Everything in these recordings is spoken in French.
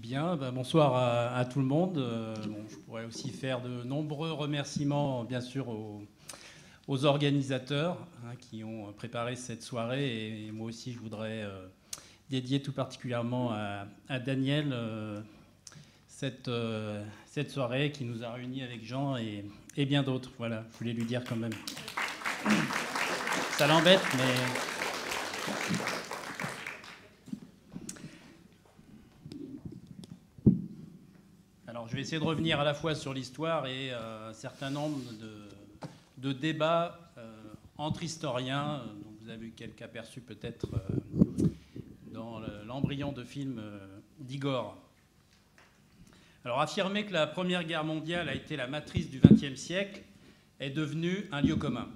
Bien, bonsoir à tout le monde. Je pourrais aussi faire de nombreux remerciements, bien sûr, aux organisateurs qui ont préparé cette soirée. Et moi aussi, je voudrais dédier tout particulièrement à Daniel cette soirée qui nous a réunis avec Jean et bien d'autres. Voilà, je voulais lui dire quand même. Ça l'embête, mais... Alors, je vais essayer de revenir à la fois sur l'histoire et un certain nombre de débats entre historiens, dont vous avez eu quelques aperçus peut-être dans l'embryon de film d'Igor. Alors, affirmer que la Première Guerre mondiale a été la matrice du XXe siècle est devenu un lieu commun.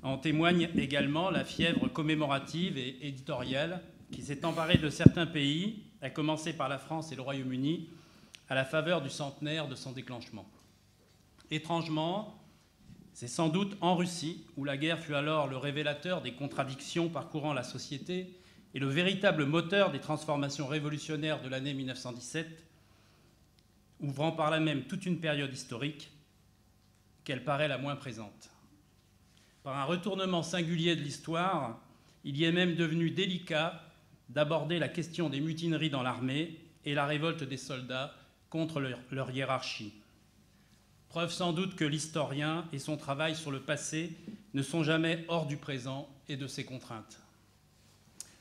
En témoigne également la fièvre commémorative et éditoriale qui s'est emparée de certains pays, à commencer par la France et le Royaume-Uni, à la faveur du centenaire de son déclenchement. Étrangement, c'est sans doute en Russie, où la guerre fut alors le révélateur des contradictions parcourant la société et le véritable moteur des transformations révolutionnaires de l'année 1917, ouvrant par là même toute une période historique, qu'elle paraît la moins présente. Par un retournement singulier de l'histoire, il y est même devenu délicat d'aborder la question des mutineries dans l'armée et la révolte des soldats contre leur hiérarchie. Preuve sans doute que l'historien et son travail sur le passé ne sont jamais hors du présent et de ses contraintes.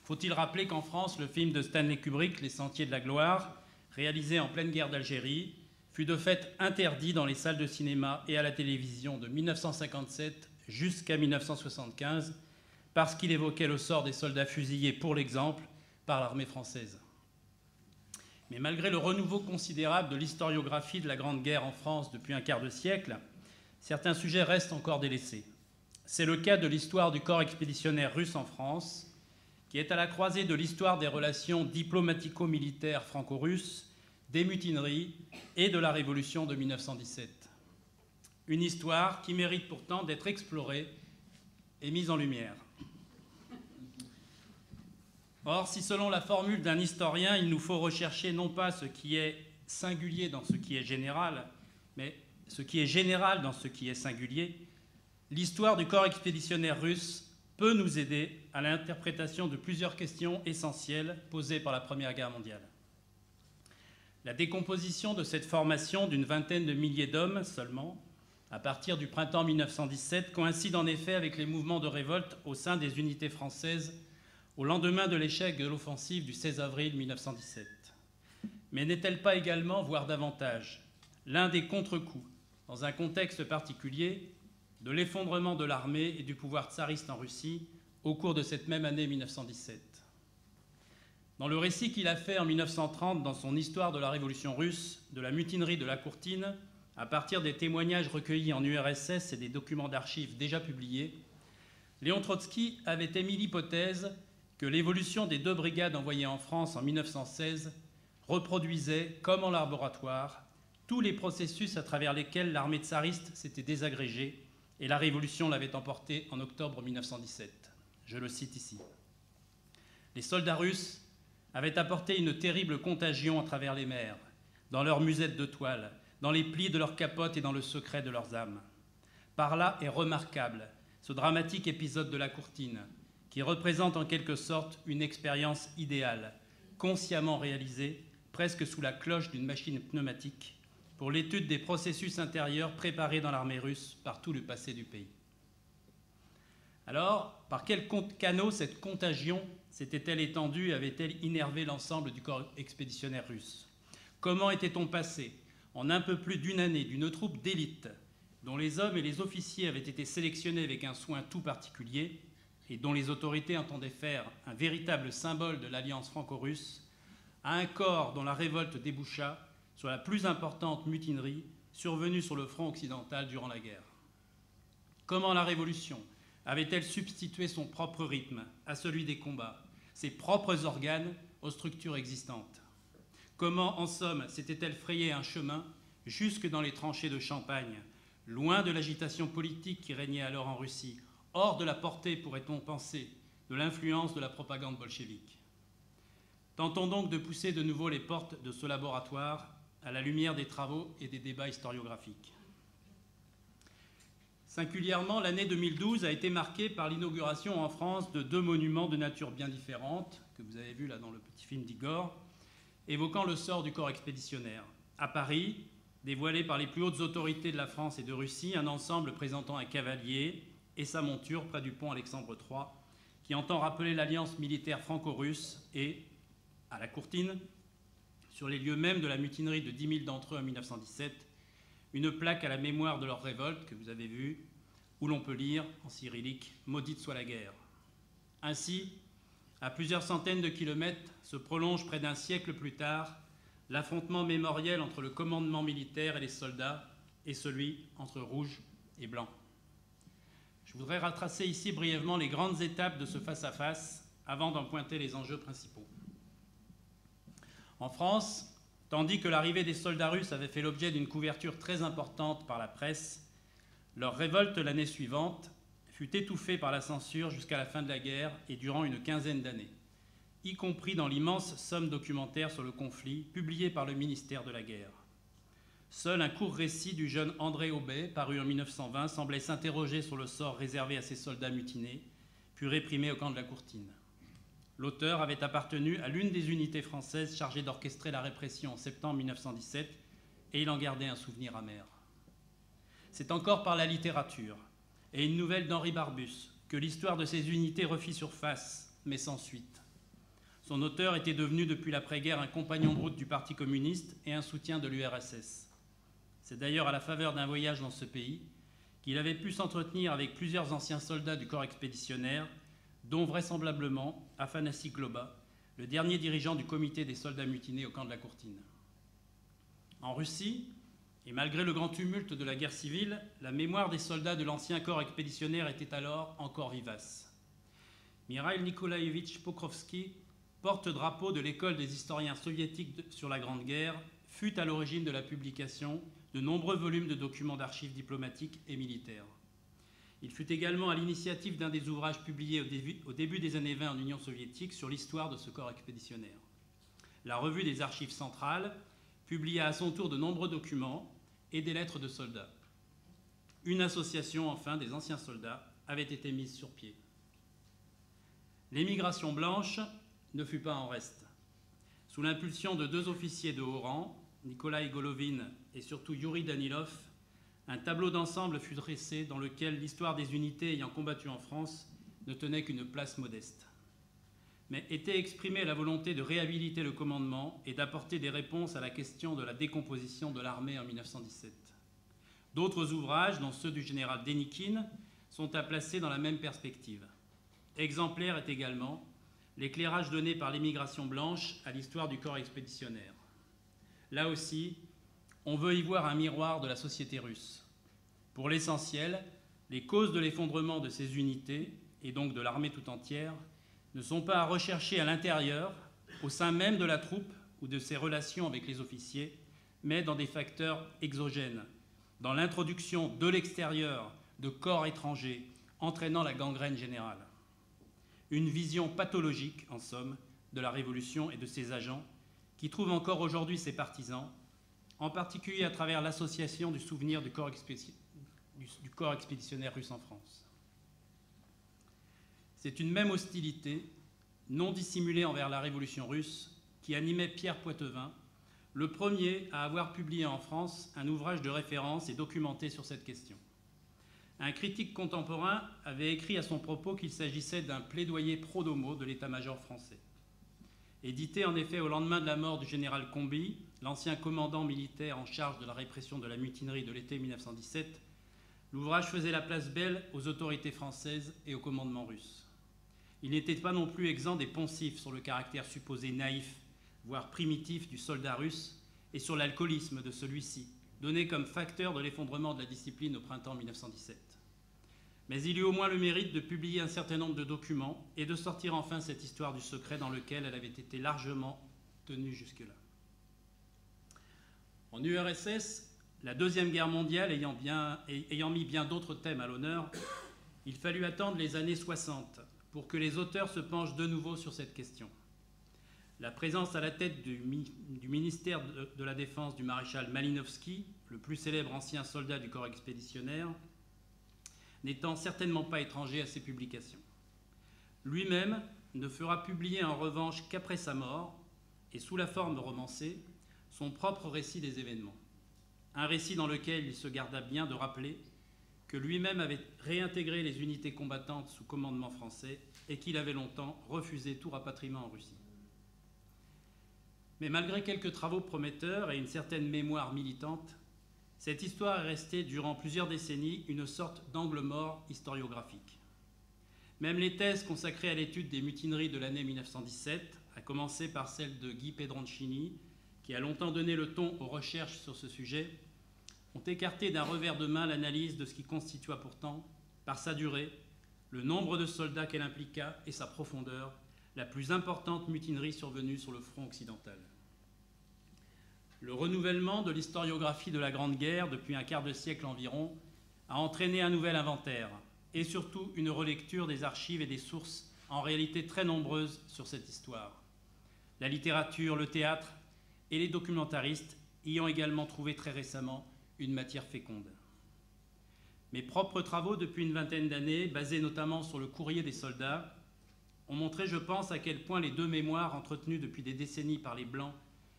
Faut-il rappeler qu'en France, le film de Stanley Kubrick, Les Sentiers de la Gloire, réalisé en pleine guerre d'Algérie, fut de fait interdit dans les salles de cinéma et à la télévision de 1957 jusqu'à 1975 parce qu'il évoquait le sort des soldats fusillés, pour l'exemple, par l'armée française. Mais malgré le renouveau considérable de l'historiographie de la Grande Guerre en France depuis un quart de siècle, certains sujets restent encore délaissés. C'est le cas de l'histoire du corps expéditionnaire russe en France, qui est à la croisée de l'histoire des relations diplomatico-militaires franco-russes, des mutineries et de la Révolution de 1917. Une histoire qui mérite pourtant d'être explorée et mise en lumière. Or, si selon la formule d'un historien, il nous faut rechercher non pas ce qui est singulier dans ce qui est général, mais ce qui est général dans ce qui est singulier, l'histoire du corps expéditionnaire russe peut nous aider à l'interprétation de plusieurs questions essentielles posées par la Première Guerre mondiale. La décomposition de cette formation d'une vingtaine de milliers d'hommes seulement, à partir du printemps 1917, coïncide en effet avec les mouvements de révolte au sein des unités françaises au lendemain de l'échec de l'offensive du 16 avril 1917. Mais n'est-elle pas également, voire davantage, l'un des contre-coups, dans un contexte particulier, de l'effondrement de l'armée et du pouvoir tsariste en Russie au cours de cette même année 1917 ? Dans le récit qu'il a fait en 1930 dans son Histoire de la Révolution russe, de la mutinerie de la Courtine, à partir des témoignages recueillis en URSS et des documents d'archives déjà publiés, Léon Trotsky avait émis l'hypothèse que l'évolution des 2 brigades envoyées en France en 1916 reproduisait, comme en laboratoire, tous les processus à travers lesquels l'armée tsariste s'était désagrégée et la Révolution l'avait emportée en octobre 1917. Je le cite ici. Les soldats russes avaient apporté une terrible contagion à travers les mers, dans leurs musettes de toile, dans les plis de leurs capotes et dans le secret de leurs âmes. Par là est remarquable ce dramatique épisode de la Courtine, qui représente en quelque sorte une expérience idéale, consciemment réalisée, presque sous la cloche d'une machine pneumatique, pour l'étude des processus intérieurs préparés dans l'armée russe par tout le passé du pays. Alors, par quel canot cette contagion s'était-elle étendue et avait-elle innervé l'ensemble du corps expéditionnaire russe ? Comment était-on passé, en un peu plus d'une année, d'une troupe d'élite, dont les hommes et les officiers avaient été sélectionnés avec un soin tout particulier, et dont les autorités entendaient faire un véritable symbole de l'alliance franco-russe, à un corps dont la révolte déboucha sur la plus importante mutinerie survenue sur le front occidental durant la guerre. Comment la Révolution avait-elle substitué son propre rythme à celui des combats, ses propres organes aux structures existantes ? Comment, en somme, s'était-elle frayé un chemin jusque dans les tranchées de Champagne, loin de l'agitation politique qui régnait alors en Russie, hors de la portée, pourrait-on penser, de l'influence de la propagande bolchevique. Tentons donc de pousser de nouveau les portes de ce laboratoire à la lumière des travaux et des débats historiographiques. Singulièrement, l'année 2012 a été marquée par l'inauguration en France de 2 monuments de nature bien différente, que vous avez vus là dans le petit film d'Igor, évoquant le sort du corps expéditionnaire. À Paris, dévoilé par les plus hautes autorités de la France et de Russie, un ensemble présentant un cavalier et sa monture près du pont Alexandre III, qui entend rappeler l'alliance militaire franco-russe et, à la Courtine, sur les lieux mêmes de la mutinerie de 10 000 d'entre eux en 1917, une plaque à la mémoire de leur révolte, que vous avez vue, où l'on peut lire, en cyrillique, « Maudite soit la guerre ». Ainsi, à plusieurs centaines de kilomètres, se prolonge près d'un siècle plus tard l'affrontement mémoriel entre le commandement militaire et les soldats et celui entre rouge et blanc. Je voudrais retracer ici brièvement les grandes étapes de ce face-à-face avant d'en pointer les enjeux principaux. En France, tandis que l'arrivée des soldats russes avait fait l'objet d'une couverture très importante par la presse, leur révolte l'année suivante fut étouffée par la censure jusqu'à la fin de la guerre et durant une quinzaine d'années, y compris dans l'immense somme documentaire sur le conflit publiée par le ministère de la Guerre. Seul un court récit du jeune André Aubet, paru en 1920, semblait s'interroger sur le sort réservé à ces soldats mutinés, puis réprimés au camp de la Courtine. L'auteur avait appartenu à l'une des unités françaises chargées d'orchestrer la répression en septembre 1917, et il en gardait un souvenir amer. C'est encore par la littérature et une nouvelle d'Henri Barbus que l'histoire de ces unités refit surface, mais sans suite. Son auteur était devenu depuis l'après-guerre un compagnon de route du Parti communiste et un soutien de l'URSS. C'est d'ailleurs à la faveur d'un voyage dans ce pays qu'il avait pu s'entretenir avec plusieurs anciens soldats du corps expéditionnaire, dont vraisemblablement Afanassi Globa, le dernier dirigeant du comité des soldats mutinés au camp de la Courtine. En Russie, et malgré le grand tumulte de la guerre civile, la mémoire des soldats de l'ancien corps expéditionnaire était alors encore vivace. Mikhail Nikolaïevitch Pokrovski, porte-drapeau de l'école des historiens soviétiques sur la Grande Guerre, fut à l'origine de la publication de nombreux volumes de documents d'archives diplomatiques et militaires. Il fut également à l'initiative d'un des ouvrages publiés au début des années 20 en Union soviétique sur l'histoire de ce corps expéditionnaire. La revue des archives centrales publia à son tour de nombreux documents et des lettres de soldats. Une association, enfin, des anciens soldats avait été mise sur pied. L'émigration blanche ne fut pas en reste. Sous l'impulsion de 2 officiers de haut rang, Nikolai Golovin et surtout Yuri Danilov, un tableau d'ensemble fut dressé dans lequel l'histoire des unités ayant combattu en France ne tenait qu'une place modeste. Mais était exprimée la volonté de réhabiliter le commandement et d'apporter des réponses à la question de la décomposition de l'armée en 1917. D'autres ouvrages, dont ceux du général Dénikine, sont à placer dans la même perspective. Exemplaire est également l'éclairage donné par l'émigration blanche à l'histoire du corps expéditionnaire. Là aussi, on veut y voir un miroir de la société russe. Pour l'essentiel, les causes de l'effondrement de ces unités, et donc de l'armée tout entière, ne sont pas à rechercher à l'intérieur, au sein même de la troupe ou de ses relations avec les officiers, mais dans des facteurs exogènes, dans l'introduction de l'extérieur de corps étrangers entraînant la gangrène générale. Une vision pathologique, en somme, de la Révolution et de ses agents, qui trouve encore aujourd'hui ses partisans, en particulier à travers l'association du souvenir du corps expéditionnaire russe en France. C'est une même hostilité, non dissimulée envers la Révolution russe, qui animait Pierre Poitevin, le premier à avoir publié en France un ouvrage de référence et documenté sur cette question. Un critique contemporain avait écrit à son propos qu'il s'agissait d'un plaidoyer pro domo de l'état-major français. Édité en effet au lendemain de la mort du général Comby, l'ancien commandant militaire en charge de la répression de la mutinerie de l'été 1917, l'ouvrage faisait la place belle aux autorités françaises et au commandement russe. Il n'était pas non plus exempt des poncifs sur le caractère supposé naïf, voire primitif du soldat russe et sur l'alcoolisme de celui-ci, donné comme facteur de l'effondrement de la discipline au printemps 1917. Mais il eut au moins le mérite de publier un certain nombre de documents et de sortir enfin cette histoire du secret dans lequel elle avait été largement tenue jusque-là. En URSS, la Deuxième Guerre mondiale ayant mis bien d'autres thèmes à l'honneur, il fallut attendre les années 60 pour que les auteurs se penchent de nouveau sur cette question. La présence à la tête du ministère de la Défense du maréchal Malinowski, le plus célèbre ancien soldat du corps expéditionnaire, n'étant certainement pas étranger à ces publications. Lui-même ne fera publier en revanche qu'après sa mort, et sous la forme romancée, son propre récit des événements. Un récit dans lequel il se garda bien de rappeler que lui-même avait réintégré les unités combattantes sous commandement français et qu'il avait longtemps refusé tout rapatriement en Russie. Mais malgré quelques travaux prometteurs et une certaine mémoire militante, cette histoire est restée durant plusieurs décennies une sorte d'angle mort historiographique. Même les thèses consacrées à l'étude des mutineries de l'année 1917, à commencer par celle de Guy Pedroncini, qui a longtemps donné le ton aux recherches sur ce sujet, ont écarté d'un revers de main l'analyse de ce qui constitua pourtant, par sa durée, le nombre de soldats qu'elle impliqua et sa profondeur, la plus importante mutinerie survenue sur le front occidental. Le renouvellement de l'historiographie de la Grande Guerre depuis un quart de siècle environ a entraîné un nouvel inventaire et surtout une relecture des archives et des sources en réalité très nombreuses sur cette histoire. La littérature, le théâtre et les documentaristes y ont également trouvé très récemment une matière féconde. Mes propres travaux depuis une vingtaine d'années, basés notamment sur le courrier des soldats, ont montré, je pense, à quel point les deux mémoires entretenues depuis des décennies par les Blancs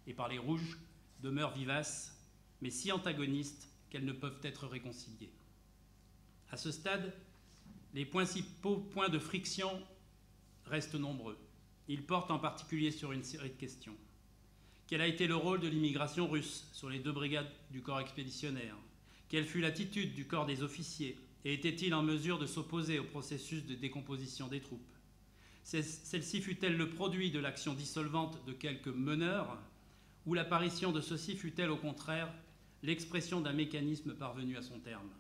et par les Rouges demeurent vivaces, mais si antagonistes qu'elles ne peuvent être réconciliées. À ce stade, les principaux points de friction restent nombreux. Ils portent en particulier sur une série de questions. Quel a été le rôle de l'immigration russe sur les deux brigades du corps expéditionnaire? Quelle fut l'attitude du corps des officiers? Et était-il en mesure de s'opposer au processus de décomposition des troupes? Celle-ci fut-elle le produit de l'action dissolvante de quelques meneurs, ou l'apparition de ceux-ci fut-elle au contraire l'expression d'un mécanisme parvenu à son terme?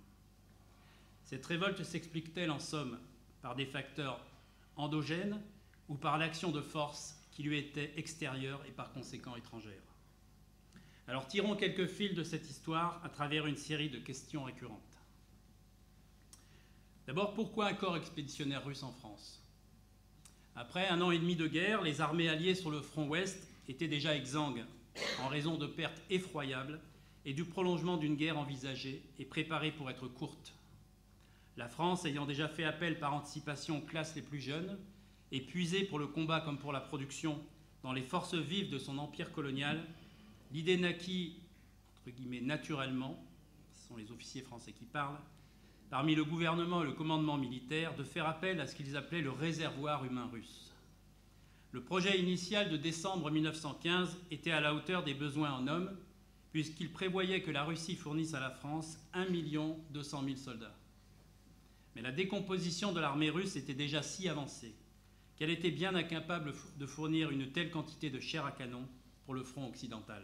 Cette révolte s'explique-t-elle en somme par des facteurs endogènes ou par l'action de force qui lui était extérieure et par conséquent étrangère? Alors tirons quelques fils de cette histoire à travers une série de questions récurrentes. D'abord, pourquoi un corps expéditionnaire russe en France? Après un an et demi de guerre, les armées alliées sur le front ouest étaient déjà exsangues en raison de pertes effroyables et du prolongement d'une guerre envisagée et préparée pour être courte. La France ayant déjà fait appel par anticipation aux classes les plus jeunes et puisé pour le combat comme pour la production dans les forces vives de son empire colonial, l'idée naquit, entre guillemets, naturellement, ce sont les officiers français qui parlent, parmi le gouvernement et le commandement militaire, de faire appel à ce qu'ils appelaient le réservoir humain russe. Le projet initial de décembre 1915 était à la hauteur des besoins en hommes, puisqu'il prévoyait que la Russie fournisse à la France 1 200 000 soldats. Mais la décomposition de l'armée russe était déjà si avancée qu'elle était bien incapable de fournir une telle quantité de chair à canon pour le front occidental.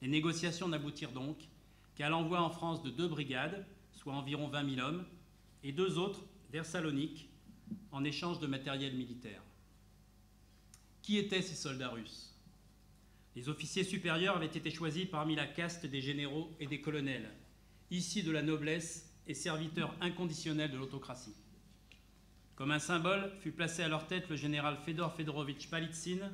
Les négociations n'aboutirent donc qu'à l'envoi en France de 2 brigades, soit environ 20 000 hommes, et 2 autres vers Salonique, en échange de matériel militaire. Qui étaient ces soldats russes? Les officiers supérieurs avaient été choisis parmi la caste des généraux et des colonels, issus de la noblesse et serviteurs inconditionnels de l'autocratie. Comme un symbole, fut placé à leur tête le général Fedor Fedorovitch Palitsyn,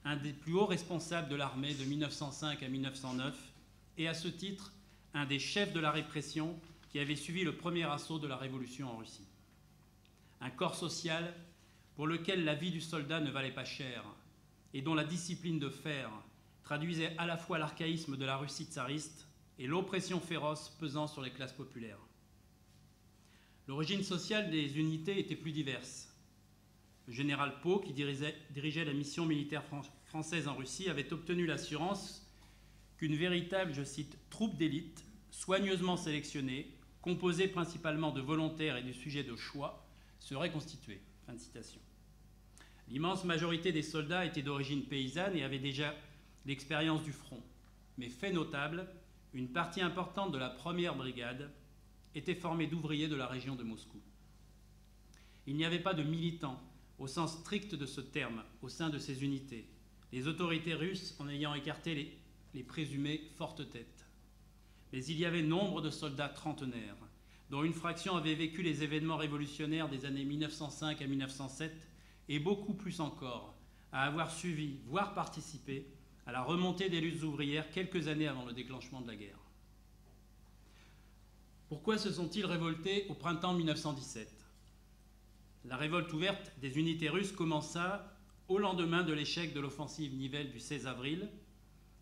un des plus hauts responsables de l'armée de 1905 à 1909, et à ce titre, un des chefs de la répression qui avait suivi le premier assaut de la Révolution en Russie. Un corps social pour lequel la vie du soldat ne valait pas cher et dont la discipline de fer traduisait à la fois l'archaïsme de la Russie tsariste et l'oppression féroce pesant sur les classes populaires. L'origine sociale des unités était plus diverse. Le général Pau, qui dirigeait la mission militaire française en Russie, avait obtenu l'assurance qu'une véritable, je cite, troupe d'élite, soigneusement sélectionnée, composée principalement de volontaires et de sujets de choix, serait constituée. Fin de citation. L'immense majorité des soldats étaient d'origine paysanne et avaient déjà l'expérience du front. Mais fait notable, une partie importante de la première brigade était formée d'ouvriers de la région de Moscou. Il n'y avait pas de militants au sens strict de ce terme au sein de ces unités, les autorités russes en ayant écarté les présumées fortes têtes. Mais il y avait nombre de soldats trentenaires, dont une fraction avait vécu les événements révolutionnaires des années 1905 à 1907, et beaucoup plus encore, à avoir suivi, voire participé, à la remontée des luttes ouvrières quelques années avant le déclenchement de la guerre. Pourquoi se sont-ils révoltés au printemps 1917 ? La révolte ouverte des unités russes commença au lendemain de l'échec de l'offensive Nivelle du 16 avril,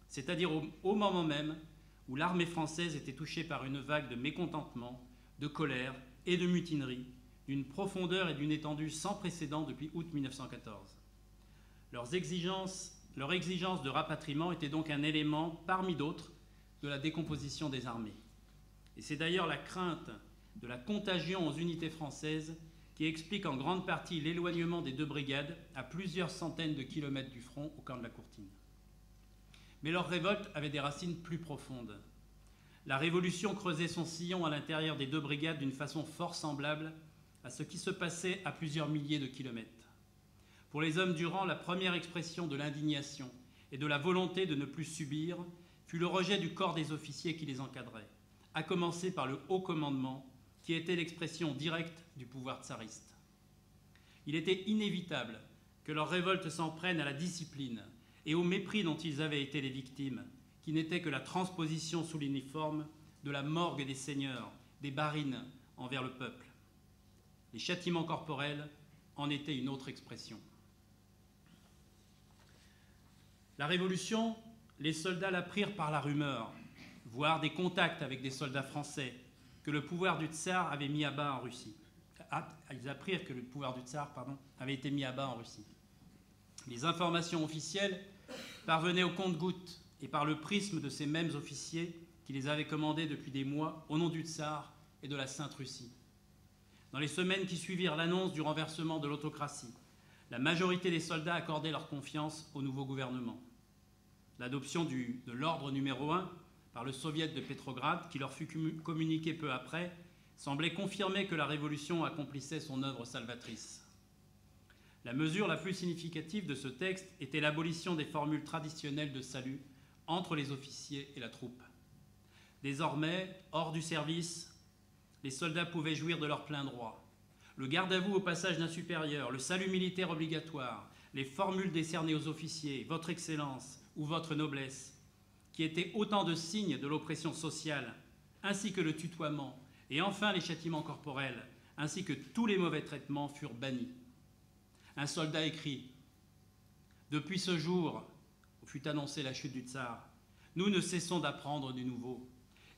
c'est-à-dire au moment même où l'armée française était touchée par une vague de mécontentement, de colère et de mutinerie, d'une profondeur et d'une étendue sans précédent depuis août 1914. Leur exigence de rapatriement était donc un élément, parmi d'autres, de la décomposition des armées. Et c'est d'ailleurs la crainte de la contagion aux unités françaises qui explique en grande partie l'éloignement des deux brigades à plusieurs centaines de kilomètres du front au camp de la Courtine. Mais leur révolte avait des racines plus profondes. La Révolution creusait son sillon à l'intérieur des deux brigades d'une façon fort semblable à ce qui se passait à plusieurs milliers de kilomètres. Pour les hommes du rang, la première expression de l'indignation et de la volonté de ne plus subir fut le rejet du corps des officiers qui les encadraient, à commencer par le haut commandement, qui était l'expression directe du pouvoir tsariste. Il était inévitable que leur révolte s'en prenne à la discipline et au mépris dont ils avaient été les victimes, qui n'était que la transposition sous l'uniforme de la morgue des seigneurs, des barines envers le peuple. Les châtiments corporels en étaient une autre expression. La Révolution, les soldats la prirent par la rumeur, voire des contacts avec des soldats français que le pouvoir du tsar avait mis à bas en Russie. Ils apprirent que le pouvoir du tsar avait été mis à bas en Russie. Les informations officielles parvenaient au compte-gouttes et par le prisme de ces mêmes officiers qui les avaient commandés depuis des mois au nom du tsar et de la Sainte Russie. Dans les semaines qui suivirent l'annonce du renversement de l'autocratie, la majorité des soldats accordaient leur confiance au nouveau gouvernement. L'adoption de l'ordre numéro 1 par le soviet de Pétrograd, qui leur fut communiqué peu après, semblait confirmer que la Révolution accomplissait son œuvre salvatrice. La mesure la plus significative de ce texte était l'abolition des formules traditionnelles de salut entre les officiers et la troupe. Désormais, hors du service, les soldats pouvaient jouir de leur plein droit. Le garde-à-vous au passage d'un supérieur, le salut militaire obligatoire, les formules décernées aux officiers, votre excellence ou votre noblesse, qui étaient autant de signes de l'oppression sociale, ainsi que le tutoiement, et enfin les châtiments corporels, ainsi que tous les mauvais traitements furent bannis. Un soldat écrit « Depuis ce jour, où fut annoncée la chute du tsar, nous ne cessons d'apprendre du nouveau.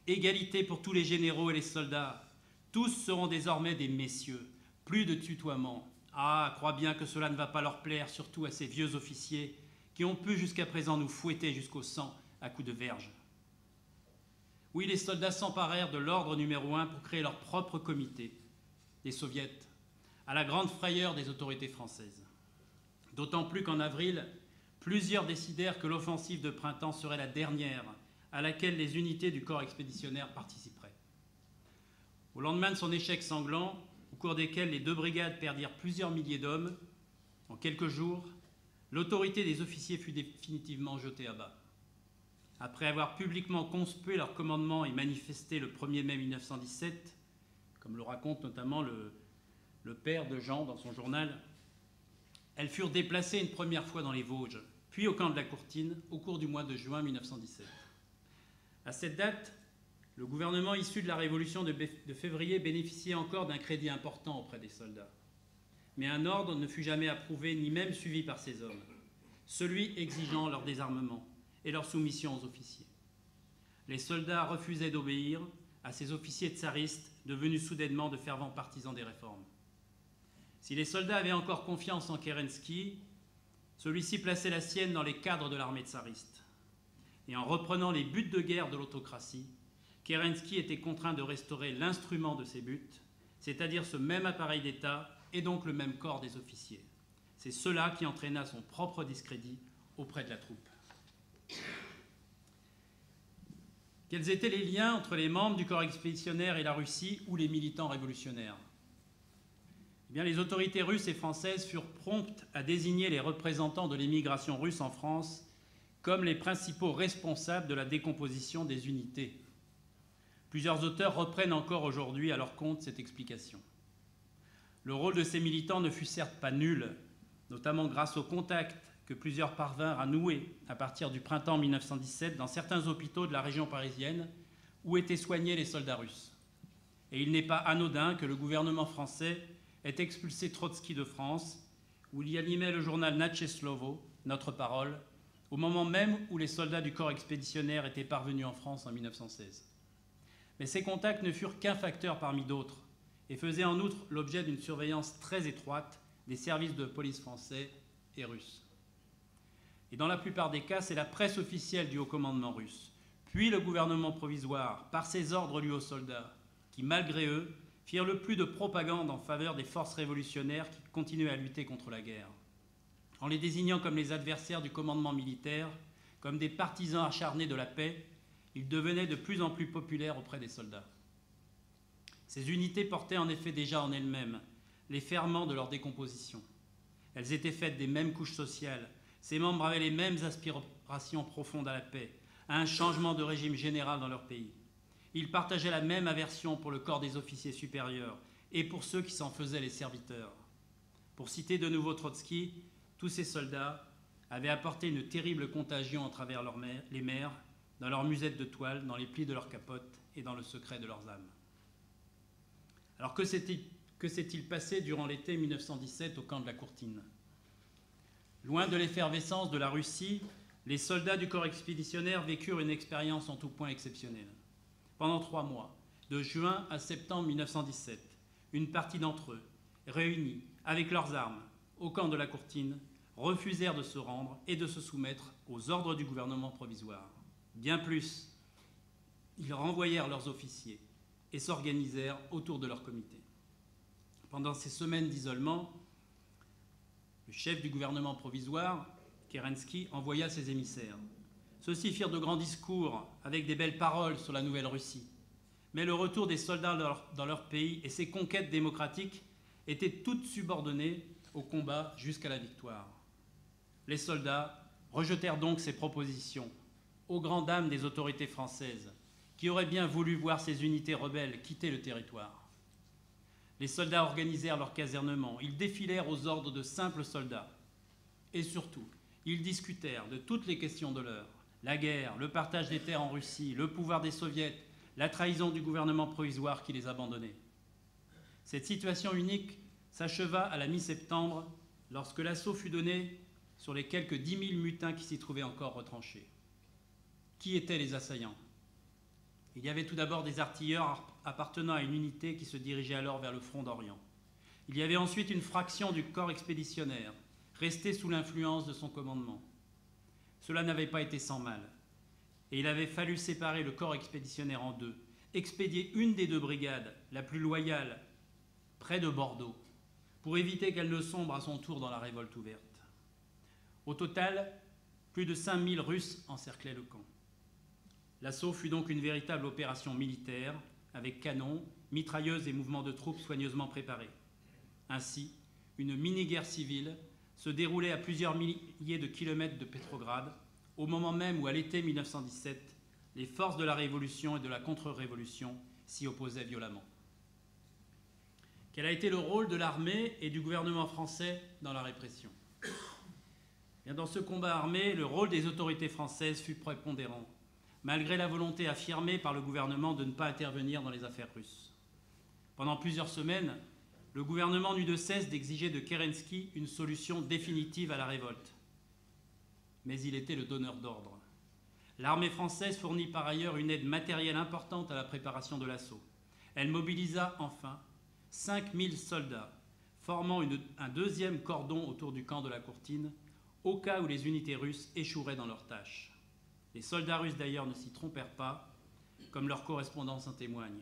Égalité pour tous les généraux et les soldats. Tous seront désormais des messieurs. Plus de tutoiement. Ah, crois bien que cela ne va pas leur plaire, surtout à ces vieux officiers qui ont pu jusqu'à présent nous fouetter jusqu'au sang à coups de verge. » Oui, les soldats s'emparèrent de l'ordre numéro 1 pour créer leur propre comité, des soviets, à la grande frayeur des autorités françaises. D'autant plus qu'en avril, plusieurs décidèrent que l'offensive de printemps serait la dernière à laquelle les unités du corps expéditionnaire participeraient. Au lendemain de son échec sanglant, au cours desquels les deux brigades perdirent plusieurs milliers d'hommes, en quelques jours, l'autorité des officiers fut définitivement jetée à bas. Après avoir publiquement conspué leur commandement et manifesté le 1er mai 1917, comme le raconte notamment le père de Jean dans son journal, elles furent déplacées une première fois dans les Vosges, puis au camp de la Courtine, au cours du mois de juin 1917. À cette date, le gouvernement issu de la Révolution de février bénéficiait encore d'un crédit important auprès des soldats. Mais un ordre ne fut jamais approuvé ni même suivi par ces hommes, celui exigeant leur désarmement et leur soumission aux officiers. Les soldats refusaient d'obéir à ces officiers tsaristes devenus soudainement de fervents partisans des réformes. Si les soldats avaient encore confiance en Kerensky, celui-ci plaçait la sienne dans les cadres de l'armée tsariste. Et en reprenant les buts de guerre de l'autocratie, Kerensky était contraint de restaurer l'instrument de ses buts, c'est-à-dire ce même appareil d'État et donc le même corps des officiers. C'est cela qui entraîna son propre discrédit auprès de la troupe. Quels étaient les liens entre les membres du corps expéditionnaire et la Russie ou les militants révolutionnaires ? Eh bien, les autorités russes et françaises furent promptes à désigner les représentants de l'émigration russe en France comme les principaux responsables de la décomposition des unités. Plusieurs auteurs reprennent encore aujourd'hui à leur compte cette explication. Le rôle de ces militants ne fut certes pas nul, notamment grâce aux contacts que plusieurs parvinrent à nouer à partir du printemps 1917 dans certains hôpitaux de la région parisienne où étaient soignés les soldats russes. Et il n'est pas anodin que le gouvernement français ait expulsé Trotsky de France, où il y animait le journal Naše Slovo, Notre Parole, au moment même où les soldats du corps expéditionnaire étaient parvenus en France en 1916. Mais ces contacts ne furent qu'un facteur parmi d'autres et faisaient en outre l'objet d'une surveillance très étroite des services de police français et russes. Et dans la plupart des cas, c'est la presse officielle du haut commandement russe, puis le gouvernement provisoire, par ses ordres lus aux soldats, qui, malgré eux, firent le plus de propagande en faveur des forces révolutionnaires qui continuaient à lutter contre la guerre, en les désignant comme les adversaires du commandement militaire, comme des partisans acharnés de la paix. Ils devenaient de plus en plus populaires auprès des soldats. Ces unités portaient en effet déjà en elles-mêmes les ferments de leur décomposition. Elles étaient faites des mêmes couches sociales. Ces membres avaient les mêmes aspirations profondes à la paix, à un changement de régime général dans leur pays. Ils partageaient la même aversion pour le corps des officiers supérieurs et pour ceux qui s'en faisaient les serviteurs. Pour citer de nouveau Trotsky, tous ces soldats avaient apporté une terrible contagion à travers les mers, dans leurs musettes de toile, dans les plis de leurs capotes et dans le secret de leurs âmes. Alors que s'est-il passé durant l'été 1917 au camp de la Courtine? Loin de l'effervescence de la Russie, les soldats du corps expéditionnaire vécurent une expérience en tout point exceptionnelle. Pendant 3 mois, de juin à septembre 1917, une partie d'entre eux, réunis avec leurs armes au camp de la Courtine, refusèrent de se rendre et de se soumettre aux ordres du gouvernement provisoire. Bien plus, ils renvoyèrent leurs officiers et s'organisèrent autour de leur comité. Pendant ces semaines d'isolement, le chef du gouvernement provisoire, Kerensky, envoya ses émissaires. Ceux-ci firent de grands discours avec des belles paroles sur la nouvelle Russie. Mais le retour des soldats dans leur pays et ses conquêtes démocratiques étaient toutes subordonnées au combat jusqu'à la victoire. Les soldats rejetèrent donc ces propositions, aux grandes dames des autorités françaises, qui auraient bien voulu voir ces unités rebelles quitter le territoire. Les soldats organisèrent leur casernement, ils défilèrent aux ordres de simples soldats. Et surtout, ils discutèrent de toutes les questions de l'heure: la guerre, le partage des terres en Russie, le pouvoir des soviets, la trahison du gouvernement provisoire qui les abandonnait. Cette situation unique s'acheva à la mi-septembre, lorsque l'assaut fut donné sur les quelques 10 000 mutins qui s'y trouvaient encore retranchés. Qui étaient les assaillants? Il y avait tout d'abord des artilleurs appartenant à une unité qui se dirigeait alors vers le front d'Orient. Il y avait ensuite une fraction du corps expéditionnaire, restée sous l'influence de son commandement. Cela n'avait pas été sans mal, et il avait fallu séparer le corps expéditionnaire en deux, expédier une des 2 brigades, la plus loyale, près de Bordeaux, pour éviter qu'elle ne sombre à son tour dans la révolte ouverte. Au total, plus de 5 000 Russes encerclaient le camp. L'assaut fut donc une véritable opération militaire, avec canons, mitrailleuses et mouvements de troupes soigneusement préparés. Ainsi, une mini-guerre civile se déroulait à plusieurs milliers de kilomètres de Petrograd, au moment même où, à l'été 1917, les forces de la Révolution et de la contre-révolution s'y opposaient violemment. Quel a été le rôle de l'armée et du gouvernement français dans la répression? Bien, dans ce combat armé, le rôle des autorités françaises fut prépondérant, malgré la volonté affirmée par le gouvernement de ne pas intervenir dans les affaires russes. Pendant plusieurs semaines, le gouvernement n'eut de cesse d'exiger de Kerensky une solution définitive à la révolte. Mais il était le donneur d'ordre. L'armée française fournit par ailleurs une aide matérielle importante à la préparation de l'assaut. Elle mobilisa enfin 5 000 soldats, formant un 2e cordon autour du camp de la Courtine, au cas où les unités russes échoueraient dans leur tâche. Les soldats russes d'ailleurs ne s'y trompèrent pas, comme leur correspondance en témoigne.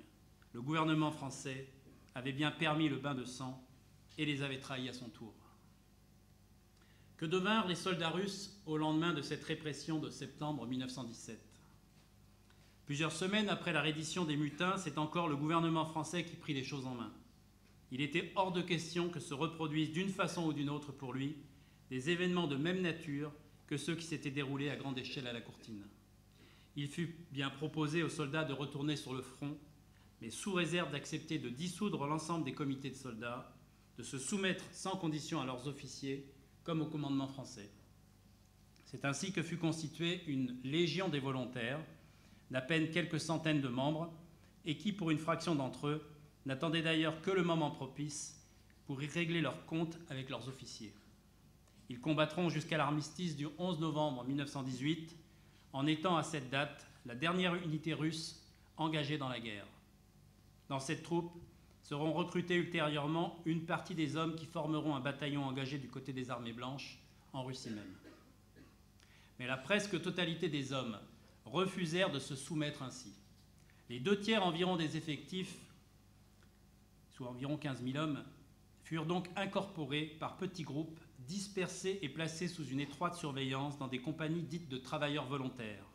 Le gouvernement français avait bien permis le bain de sang et les avait trahis à son tour. Que devinrent les soldats russes au lendemain de cette répression de septembre 1917? Plusieurs semaines après la reddition des mutins, c'est encore le gouvernement français qui prit les choses en main. Il était hors de question que se reproduisent d'une façon ou d'une autre pour lui des événements de même nature que ceux qui s'étaient déroulés à grande échelle à la Courtine. Il fut bien proposé aux soldats de retourner sur le front, mais sous réserve d'accepter de dissoudre l'ensemble des comités de soldats, de se soumettre sans condition à leurs officiers, comme au commandement français. C'est ainsi que fut constituée une légion des volontaires, d'à peine quelques centaines de membres, et qui, pour une fraction d'entre eux, n'attendaient d'ailleurs que le moment propice pour y régler leurs comptes avec leurs officiers. Ils combattront jusqu'à l'armistice du 11 novembre 1918, en étant à cette date la dernière unité russe engagée dans la guerre. Dans cette troupe seront recrutés ultérieurement une partie des hommes qui formeront un bataillon engagé du côté des armées blanches, en Russie même. Mais la presque totalité des hommes refusèrent de se soumettre ainsi. Les 2/3 environ des effectifs, soit environ 15 000 hommes, furent donc incorporés par petits groupes, dispersés et placés sous une étroite surveillance dans des compagnies dites de travailleurs volontaires.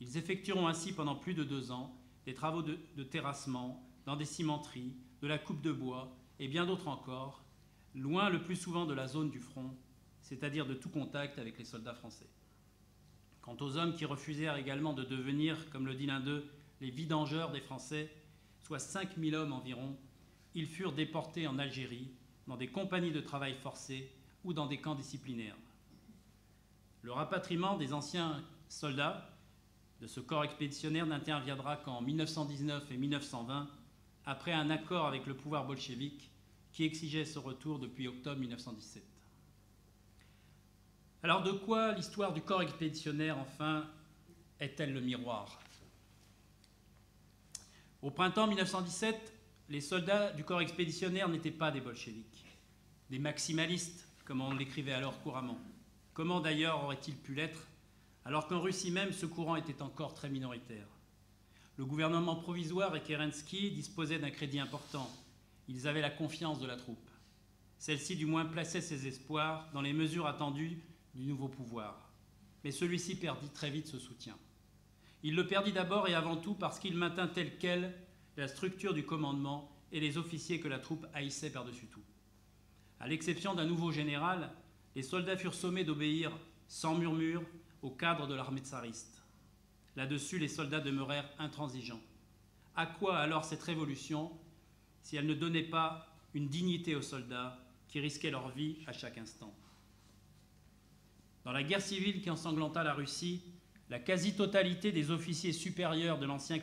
Ils effectueront ainsi pendant plus de 2 ans des travaux de terrassement, dans des cimenteries, de la coupe de bois et bien d'autres encore, loin le plus souvent de la zone du front, c'est-à-dire de tout contact avec les soldats français. Quant aux hommes qui refusèrent également de devenir, comme le dit l'un d'eux, les vidangeurs des Français, soit 5 000 hommes environ, ils furent déportés en Algérie, dans des compagnies de travail forcé ou dans des camps disciplinaires. Le rapatriement des anciens soldats de ce corps expéditionnaire n'interviendra qu'en 1919 et 1920, après un accord avec le pouvoir bolchevique qui exigeait ce retour depuis octobre 1917. Alors de quoi l'histoire du corps expéditionnaire, enfin, est-elle le miroir? Au printemps 1917, les soldats du corps expéditionnaire n'étaient pas des bolcheviks, des maximalistes, comme on l'écrivait alors couramment. Comment d'ailleurs aurait-il pu l'être, alors qu'en Russie même, ce courant était encore très minoritaire? Le gouvernement provisoire et Kerensky disposaient d'un crédit important. Ils avaient la confiance de la troupe. Celle-ci, du moins, plaçait ses espoirs dans les mesures attendues du nouveau pouvoir. Mais celui-ci perdit très vite ce soutien. Il le perdit d'abord et avant tout parce qu'il maintint telle quelle la structure du commandement et les officiers que la troupe haïssait par-dessus tout. À l'exception d'un nouveau général, les soldats furent sommés d'obéir sans murmure au cadre de l'armée tsariste. Là-dessus, les soldats demeurèrent intransigeants. À quoi alors cette révolution si elle ne donnait pas une dignité aux soldats qui risquaient leur vie à chaque instant? Dans la guerre civile qui ensanglanta la Russie, la quasi-totalité des officiers supérieurs de l'ancien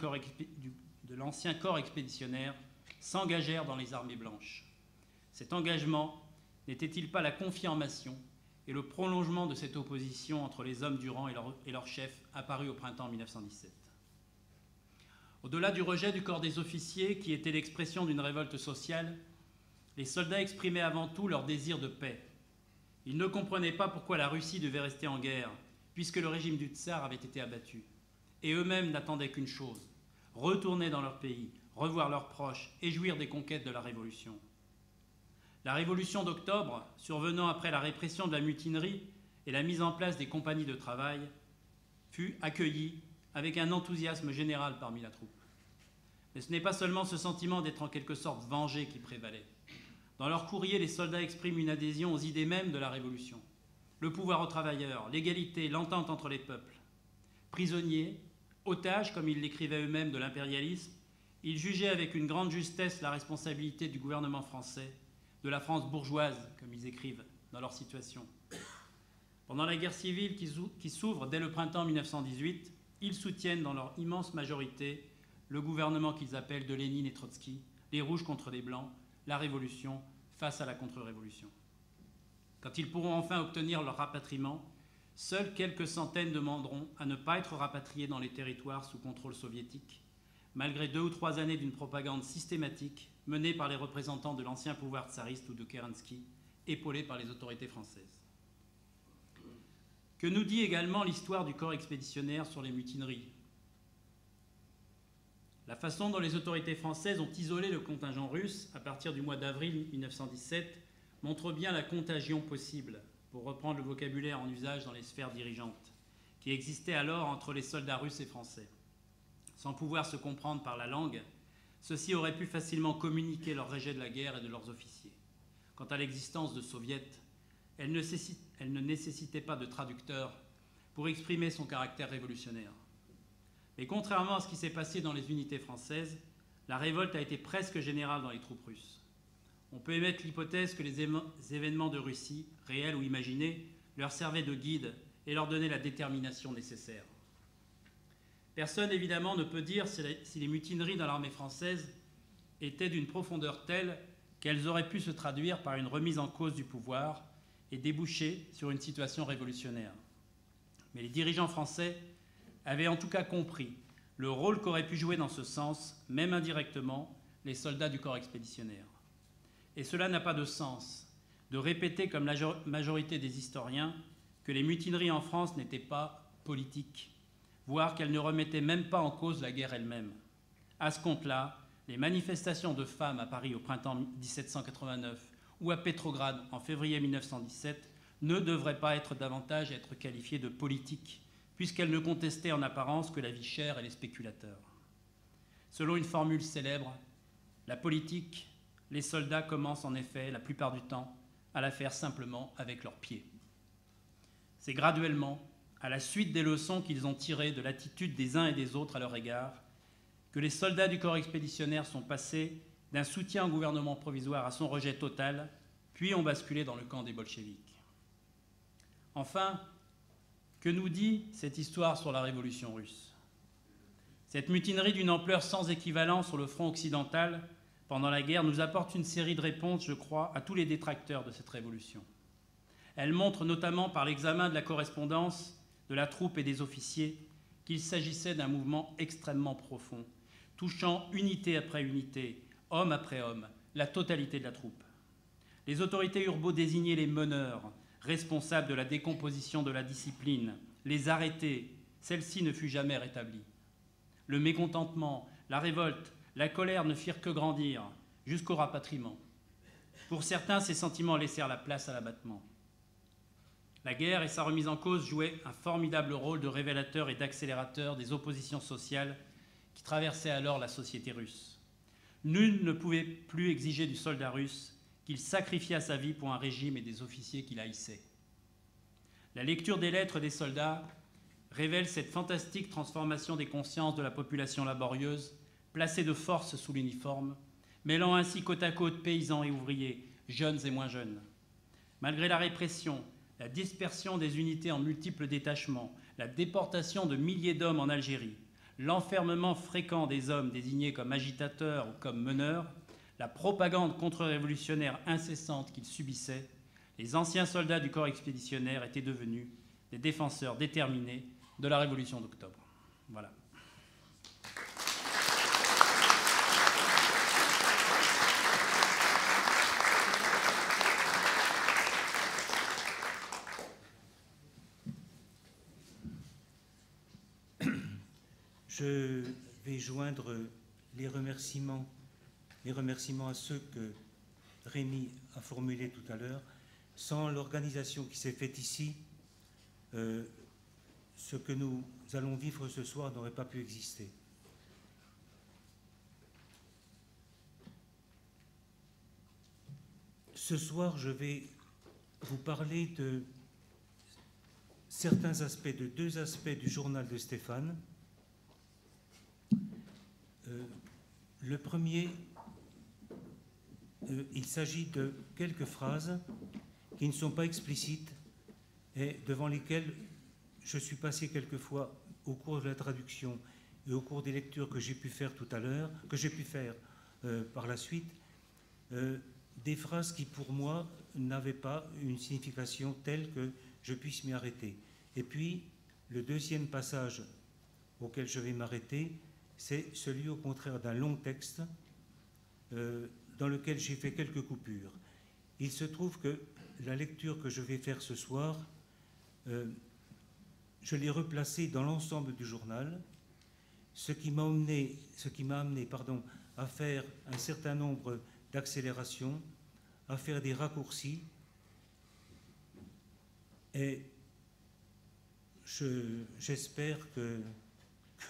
corps expéditionnaire s'engagèrent dans les armées blanches. Cet engagement n'était-il pas la confirmation et le prolongement de cette opposition entre les hommes du rang et leur chef apparu au printemps 1917? Au-delà du rejet du corps des officiers, qui était l'expression d'une révolte sociale, les soldats exprimaient avant tout leur désir de paix. Ils ne comprenaient pas pourquoi la Russie devait rester en guerre, puisque le régime du tsar avait été abattu. Et eux-mêmes n'attendaient qu'une chose: retourner dans leur pays, revoir leurs proches et jouir des conquêtes de la Révolution. La Révolution d'octobre, survenant après la répression de la mutinerie et la mise en place des compagnies de travail, fut accueillie avec un enthousiasme général parmi la troupe. Mais ce n'est pas seulement ce sentiment d'être en quelque sorte vengé qui prévalait. Dans leur courrier, les soldats expriment une adhésion aux idées mêmes de la Révolution. Le pouvoir aux travailleurs, l'égalité, l'entente entre les peuples. Prisonniers, otages, comme ils l'écrivaient eux-mêmes, de l'impérialisme, ils jugeaient avec une grande justesse la responsabilité du gouvernement français, de la France bourgeoise, comme ils écrivent dans leur situation. Pendant la guerre civile qui s'ouvre dès le printemps 1918, ils soutiennent dans leur immense majorité le gouvernement qu'ils appellent de Lénine et Trotsky, les rouges contre les blancs, la révolution face à la contre-révolution. Quand ils pourront enfin obtenir leur rapatriement, seules quelques centaines demanderont à ne pas être rapatriés dans les territoires sous contrôle soviétique, malgré 2 ou 3 années d'une propagande systématique menée par les représentants de l'ancien pouvoir tsariste ou de Kerensky, épaulés par les autorités françaises. Que nous dit également l'histoire du corps expéditionnaire sur les mutineries? La façon dont les autorités françaises ont isolé le contingent russe à partir du mois d'avril 1917 montre bien la contagion possible, pour reprendre le vocabulaire en usage dans les sphères dirigeantes, qui existait alors entre les soldats russes et français. Sans pouvoir se comprendre par la langue, ceux-ci auraient pu facilement communiquer leur rejet de la guerre et de leurs officiers. Quant à l'existence de soviets, elle ne nécessitait pas de traducteur pour exprimer son caractère révolutionnaire. Mais contrairement à ce qui s'est passé dans les unités françaises, la révolte a été presque générale dans les troupes russes. On peut émettre l'hypothèse que les événements de Russie, réels ou imaginés, leur servaient de guide et leur donner la détermination nécessaire. Personne, évidemment, ne peut dire si les mutineries dans l'armée française étaient d'une profondeur telle qu'elles auraient pu se traduire par une remise en cause du pouvoir et déboucher sur une situation révolutionnaire. Mais les dirigeants français avaient en tout cas compris le rôle qu'auraient pu jouer dans ce sens, même indirectement, les soldats du corps expéditionnaire. Et cela n'a pas de sens de répéter, comme la majorité des historiens, que les mutineries en France n'étaient pas politiques, voire qu'elles ne remettaient même pas en cause la guerre elle-même. À ce compte-là, les manifestations de femmes à Paris au printemps 1789 ou à Pétrograd en février 1917 ne devraient pas davantage être qualifiées de politiques, puisqu'elles ne contestaient en apparence que la vie chère et les spéculateurs. Selon une formule célèbre, la politique, les soldats commencent en effet, la plupart du temps, à la faire simplement avec leurs pieds. C'est graduellement, à la suite des leçons qu'ils ont tirées de l'attitude des uns et des autres à leur égard, que les soldats du corps expéditionnaire sont passés d'un soutien au gouvernement provisoire à son rejet total, puis ont basculé dans le camp des bolcheviks. Enfin, que nous dit cette histoire sur la révolution russe? Cette mutinerie d'une ampleur sans équivalent sur le front occidental pendant la guerre nous apporte une série de réponses, je crois, à tous les détracteurs de cette révolution. Elle montre notamment par l'examen de la correspondance de la troupe et des officiers qu'il s'agissait d'un mouvement extrêmement profond, touchant unité après unité, homme après homme, la totalité de la troupe. Les autorités eurent beau désigner les meneurs, responsables de la décomposition de la discipline, les arrêter, celle-ci ne fut jamais rétablie. Le mécontentement, la révolte, la colère ne firent que grandir, jusqu'au rapatriement. Pour certains, ces sentiments laissèrent la place à l'abattement. La guerre et sa remise en cause jouaient un formidable rôle de révélateur et d'accélérateur des oppositions sociales qui traversaient alors la société russe. Nul ne pouvait plus exiger du soldat russe qu'il sacrifiât sa vie pour un régime et des officiers qu'il haïssait. La lecture des lettres des soldats révèle cette fantastique transformation des consciences de la population laborieuse, placée de force sous l'uniforme, mêlant ainsi côte à côte paysans et ouvriers, jeunes et moins jeunes. Malgré la répression, la dispersion des unités en multiples détachements, la déportation de milliers d'hommes en Algérie, l'enfermement fréquent des hommes désignés comme agitateurs ou comme meneurs, la propagande contre-révolutionnaire incessante qu'ils subissaient, les anciens soldats du corps expéditionnaire étaient devenus des défenseurs déterminés de la Révolution d'octobre. Voilà. Je vais joindre les remerciements à ceux que Rémi a formulés tout à l'heure. Sans l'organisation qui s'est faite ici, ce que nous allons vivre ce soir n'aurait pas pu exister. Ce soir, je vais vous parler de certains aspects, de deux aspects du journal de Stéphane. Le premier, il s'agit de quelques phrases qui ne sont pas explicites et devant lesquelles je suis passé quelquefois au cours de la traduction et au cours des lectures que j'ai pu faire tout à l'heure, que j'ai pu faire par la suite, des phrases qui pour moi n'avaient pas une signification telle que je puisse m'y arrêter. Et puis, le deuxième passage auquel je vais m'arrêter, c'est celui au contraire d'un long texte dans lequel j'ai fait quelques coupures. Il se trouve que la lecture que je vais faire ce soir, je l'ai replacée dans l'ensemble du journal, ce qui m'a amené à faire un certain nombre d'accélérations, à faire des raccourcis, et j'espère que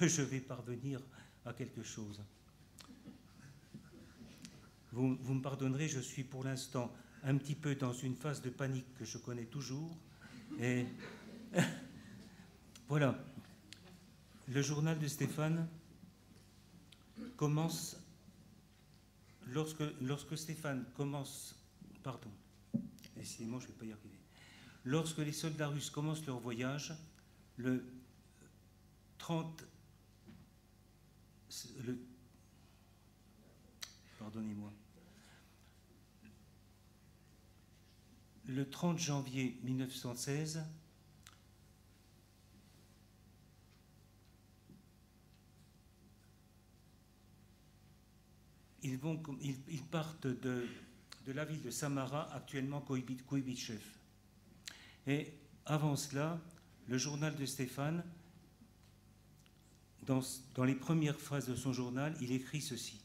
je vais parvenir à quelque chose. Vous me pardonnerez, je suis pour l'instant un petit peu dans une phase de panique que je connais toujours. Et voilà. Le journal de Stéphane commence, lorsque Stéphane commence, pardon, décidément je ne vais pas y arriver. Lorsque les soldats russes commencent leur voyage, le 30 janvier 1916, ils partent de la ville de Samara, actuellement Koïbitchev. Et avant cela, le journal de Stéphane, dans les premières phrases de son journal, il écrit ceci.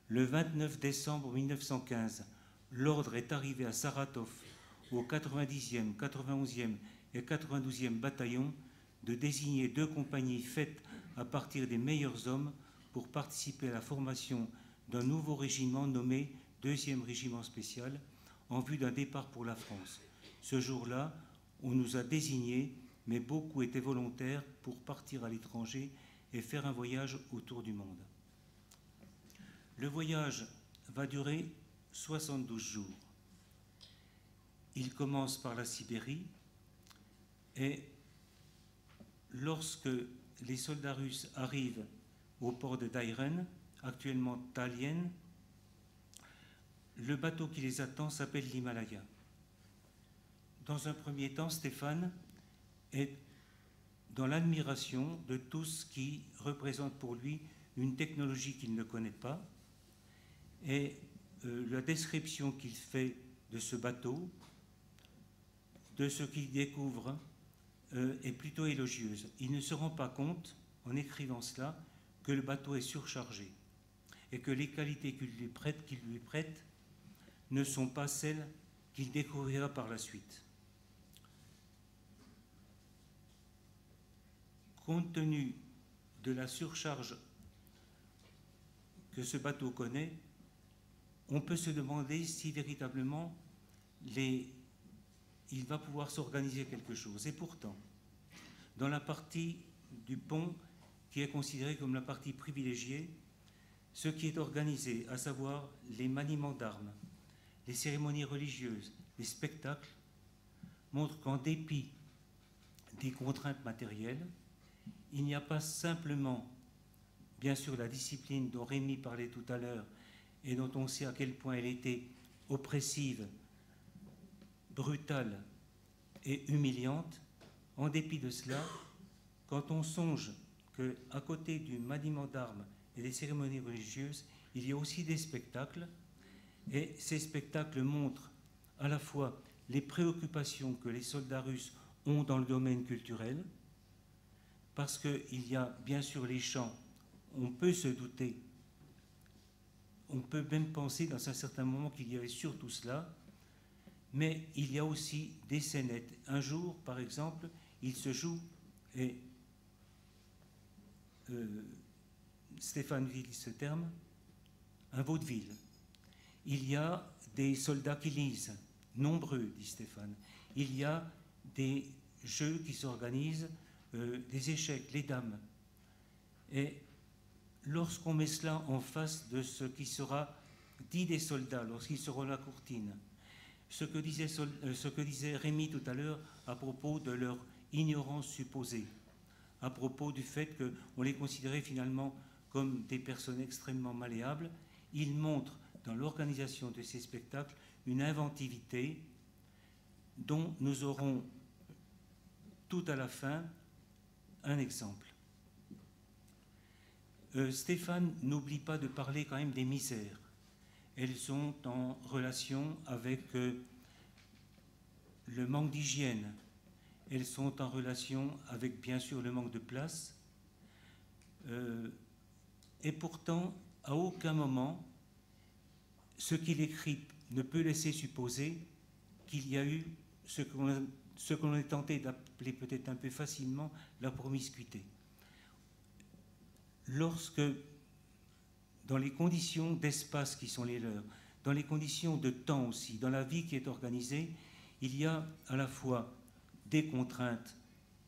Le 29 décembre 1915, l'ordre est arrivé à Saratov, au 90e, 91e et 92e bataillon, de désigner 2 compagnies faites à partir des meilleurs hommes pour participer à la formation d'un nouveau régiment nommé 2e régiment spécial, en vue d'un départ pour la France. Ce jour-là, on nous a désignés, mais beaucoup étaient volontaires pour partir à l'étranger et faire un voyage autour du monde. Le voyage va durer 72 jours. Il commence par la Sibérie et lorsque les soldats russes arrivent au port de Dairen, actuellement Tallinn, le bateau qui les attend s'appelle l'Himalaya. Dans un premier temps, Stéphane est dans l'admiration de tout ce qui représente pour lui une technologie qu'il ne connaît pas. Et la description qu'il fait de ce bateau, de ce qu'il découvre, est plutôt élogieuse. Il ne se rend pas compte, en écrivant cela, que le bateau est surchargé et que les qualités qu'il lui prête ne sont pas celles qu'il découvrira par la suite. Compte tenu de la surcharge que ce bateau connaît, on peut se demander si véritablement il va pouvoir s'organiser quelque chose. Et pourtant, dans la partie du pont qui est considérée comme la partie privilégiée, ce qui est organisé, à savoir les maniements d'armes, les cérémonies religieuses, les spectacles, montre qu'en dépit des contraintes matérielles, il n'y a pas simplement, bien sûr, la discipline dont Rémi parlait tout à l'heure et dont on sait à quel point elle était oppressive, brutale et humiliante. En dépit de cela, quand on songe qu'à côté du maniement d'armes et des cérémonies religieuses, il y a aussi des spectacles, et ces spectacles montrent à la fois les préoccupations que les soldats russes ont dans le domaine culturel, parce qu'il y a bien sûr les chants, on peut se douter, on peut même penser dans un certain moment qu'il y avait surtout cela, mais il y a aussi des scénettes. Un jour, par exemple, il se joue, et Stéphane utilise ce terme, un vaudeville. Il y a des soldats qui lisent, nombreux, dit Stéphane. Il y a des jeux qui s'organisent, des échecs, les dames. Et lorsqu'on met cela en face de ce qui sera dit des soldats lorsqu'ils seront à la courtine, ce que disait Rémi tout à l'heure à propos de leur ignorance supposée, à propos du fait qu'on les considérait finalement comme des personnes extrêmement malléables, il montre dans l'organisation de ces spectacles une inventivité dont nous aurons tout à la fin un exemple. Stéphane n'oublie pas de parler quand même des misères. Elles sont en relation avec le manque d'hygiène. Elles sont en relation avec, bien sûr, le manque de place. Et pourtant, à aucun moment, ce qu'il écrit ne peut laisser supposer qu'il y a eu ce que l'on est tenté d'appeler peut-être un peu facilement la promiscuité. Lorsque, dans les conditions d'espace qui sont les leurs, dans les conditions de temps aussi, dans la vie qui est organisée, il y a à la fois des contraintes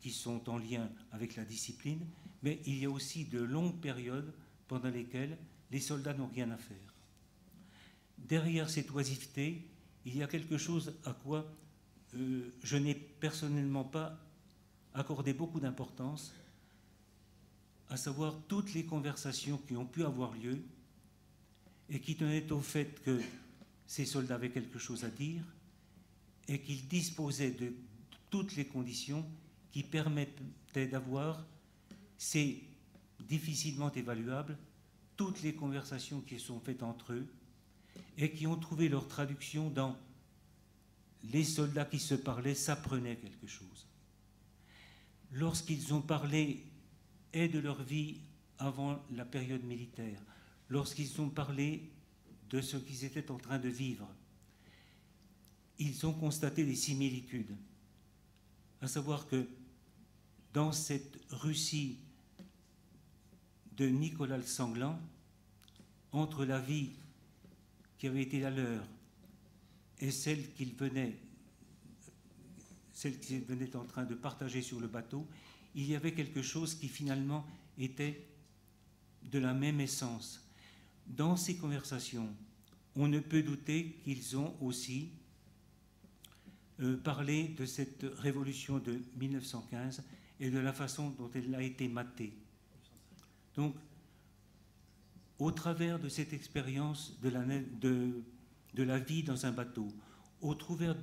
qui sont en lien avec la discipline, mais il y a aussi de longues périodes pendant lesquelles les soldats n'ont rien à faire. Derrière cette oisiveté, il y a quelque chose à quoi je n'ai personnellement pas accordé beaucoup d'importance, à savoir toutes les conversations qui ont pu avoir lieu et qui tenaient au fait que ces soldats avaient quelque chose à dire et qu'ils disposaient de toutes les conditions qui permettaient d'avoir, c'est difficilement évaluable, toutes les conversations qui sont faites entre eux et qui ont trouvé leur traduction dans les soldats qui se parlaient s'apprenaient quelque chose. Lorsqu'ils ont parlé et de leur vie avant la période militaire, lorsqu'ils ont parlé de ce qu'ils étaient en train de vivre, ils ont constaté des similitudes, à savoir que dans cette Russie de Nicolas le Sanglant, entre la vie qui avait été la leur et celle qu'ils venaient en train de partager sur le bateau, il y avait quelque chose qui finalement était de la même essence. Dans ces conversations, on ne peut douter qu'ils ont aussi parlé de cette révolution de 1915 et de la façon dont elle a été matée. Donc, au travers de cette expérience de la vie dans un bateau, au travers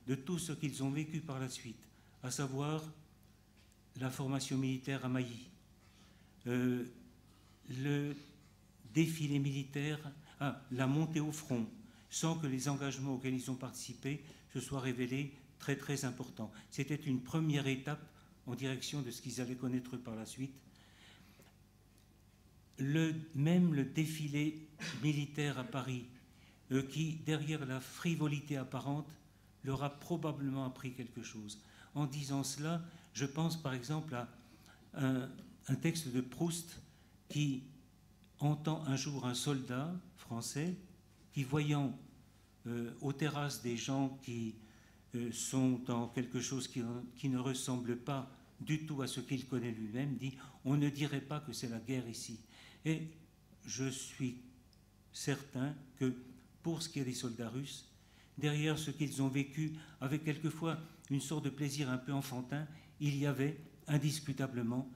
de tout ce qu'ils ont vécu par la suite, à savoir la formation militaire à Mailly, le défilé militaire, la montée au front, sans que les engagements auxquels ils ont participé se soient révélés très très importants. C'était une première étape en direction de ce qu'ils allaient connaître par la suite. Même le défilé militaire à Paris, qui, derrière la frivolité apparente, leur a probablement appris quelque chose. En disant cela, je pense par exemple à un texte de Proust qui entend un jour un soldat français qui, voyant aux terrasses des gens qui sont dans quelque chose qui ne ressemble pas du tout à ce qu'il connaît lui-même, dit « On ne dirait pas que c'est la guerre ici ». Et je suis certain que pour ce qui est des soldats russes, derrière ce qu'ils ont vécu, avec quelquefois une sorte de plaisir un peu enfantin, il y avait indiscutablement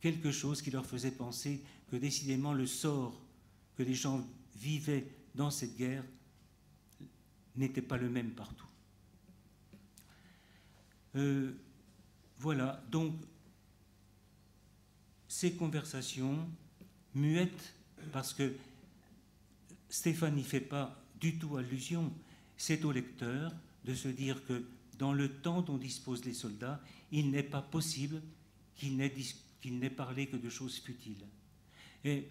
quelque chose qui leur faisait penser que décidément le sort que les gens vivaient dans cette guerre n'était pas le même partout. Voilà, donc ces conversations muettes, parce que Stéphane n'y fait pas du tout allusion, c'est au lecteur de se dire que dans le temps dont disposent les soldats, il n'est pas possible qu'il n'ait parlé que de choses futiles. Et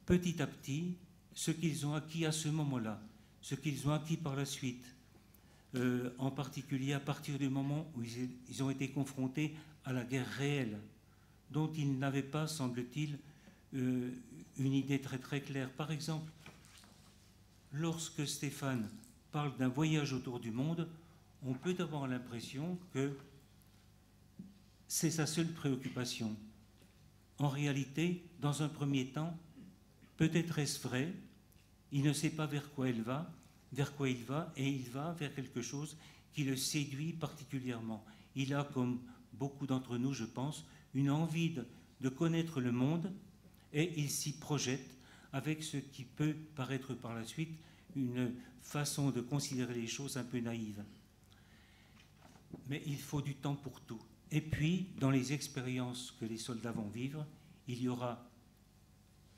petit à petit, ce qu'ils ont acquis à ce moment-là, ce qu'ils ont acquis par la suite, en particulier à partir du moment où ils ont été confrontés à la guerre réelle, dont ils n'avaient pas, semble-t-il, une idée très très claire. Par exemple, lorsque Stéphane parle d'un voyage autour du monde, on peut avoir l'impression que c'est sa seule préoccupation. En réalité, dans un premier temps, peut-être est-ce vrai, il ne sait pas vers quoi il va, et il va vers quelque chose qui le séduit particulièrement. Il a, comme beaucoup d'entre nous, je pense, une envie de connaître le monde, et il s'y projette avec ce qui peut paraître par la suite une façon de considérer les choses un peu naïve. Mais il faut du temps pour tout. Et puis, dans les expériences que les soldats vont vivre, il y aura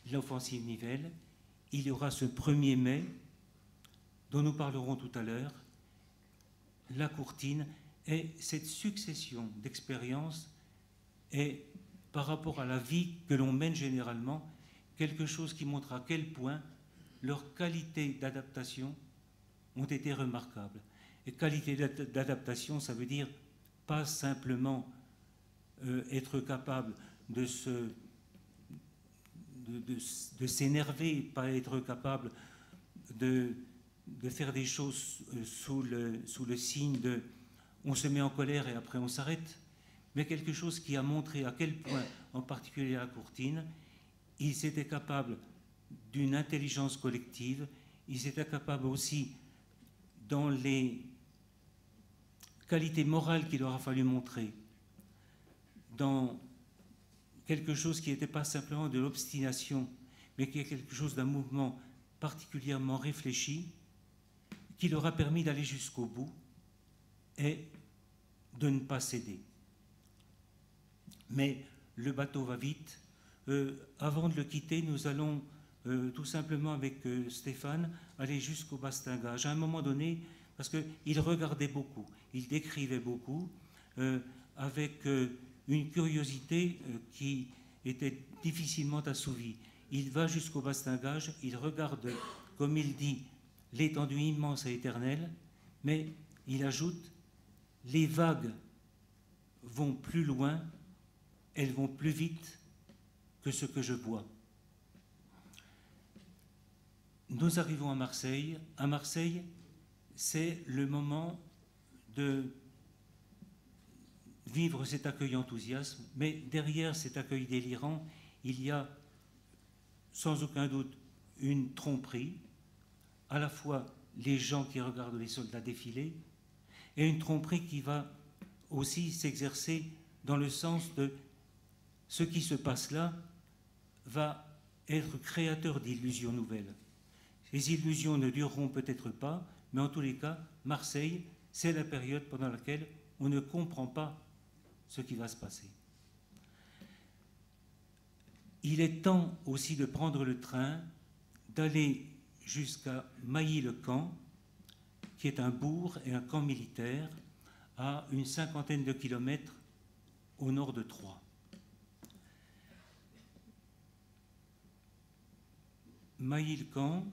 l'offensive Nivelle, il y aura ce 1er mai, dont nous parlerons tout à l'heure, la Courtine, et cette succession d'expériences est, par rapport à la vie que l'on mène généralement, quelque chose qui montre à quel point leurs qualités d'adaptation ont été remarquables. Et qualité d'adaptation, ça veut dire pas simplement être capable de s'énerver, pas être capable de faire des choses sous le signe de on se met en colère et après on s'arrête, mais quelque chose qui a montré à quel point, en particulier à Courtine, ils étaient capables d'une intelligence collective, ils étaient capables aussi dans les qualités morales qu'il aura fallu montrer, dans quelque chose qui n'était pas simplement de l'obstination, mais qui est quelque chose d'un mouvement particulièrement réfléchi, qui leur a permis d'aller jusqu'au bout et de ne pas céder. Mais le bateau va vite. Avant de le quitter, nous allons tout simplement avec Stéphane aller jusqu'au bastingage. À un moment donné, parce qu'il regardait beaucoup, il décrivait beaucoup, avec une curiosité qui était difficilement assouvie. Il va jusqu'au bastingage, il regarde, comme il dit, l'étendue immense et éternelle, mais il ajoute, les vagues vont plus loin, elles vont plus vite que ce que je vois. Nous arrivons à Marseille. À Marseille, c'est le moment de vivre cet accueil enthousiasme, mais derrière cet accueil délirant, il y a sans aucun doute une tromperie, à la fois les gens qui regardent les soldats défiler, et une tromperie qui va aussi s'exercer dans le sens de ce qui se passe là va être créateur d'illusions nouvelles. Ces illusions ne dureront peut-être pas, mais en tous les cas, Marseille, c'est la période pendant laquelle on ne comprend pas ce qui va se passer. Il est temps aussi de prendre le train, d'aller jusqu'à Mailly-le-Camp, qui est un bourg et un camp militaire à une 50aine de kilomètres au nord de Troyes. Mailly-le-Camp,